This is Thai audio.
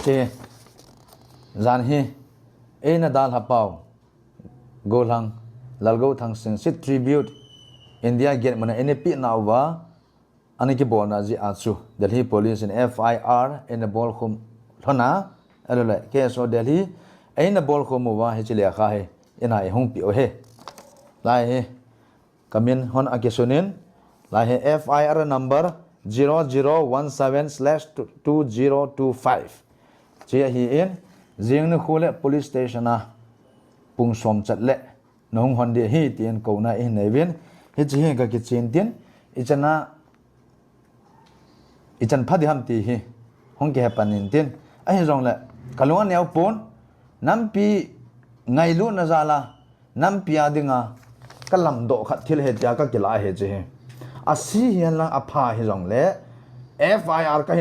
เจจานฮีเอนะดาลฮับเปาโกลังลาลโกทังสิงสิทริบิวต์อินเดียเกตมันเอเนปีนาวาอันนี้ก็บอกนะจีอาชูเดลีโพลิสใน FIR เอเนบอลคุมท่านะอะไรเลยเคสโอเดลีเอเนบอลคุมว่าเฮจิเลียค่ะเฮอินไอฮงปิโอเฮไลเฮกามินฮอนอาเกซุนินไลเฮ FIR number 0017/2025 เจียฮีอินเจียงนึกคูเล่ police station นะปุงสมจัดเละน้องฮอนเดียฮีเตียนกูน่าอินในเวียนฮิจิเฮก็กิจเตียนเตียนอิจันนะอิจันพัดฮัมตีฮีห้องแกปันนินเตียนไอ้รองเละกะลงอันแนวปนน้ำปีไงลุ้นนะซาลาน้ำปีอาดิงะกะลำโดขัดทิลเฮจยาก็กิลาเฮจิเฮอาซีเฮียนลังอภาฮิรองเละ FIR ก็เห็น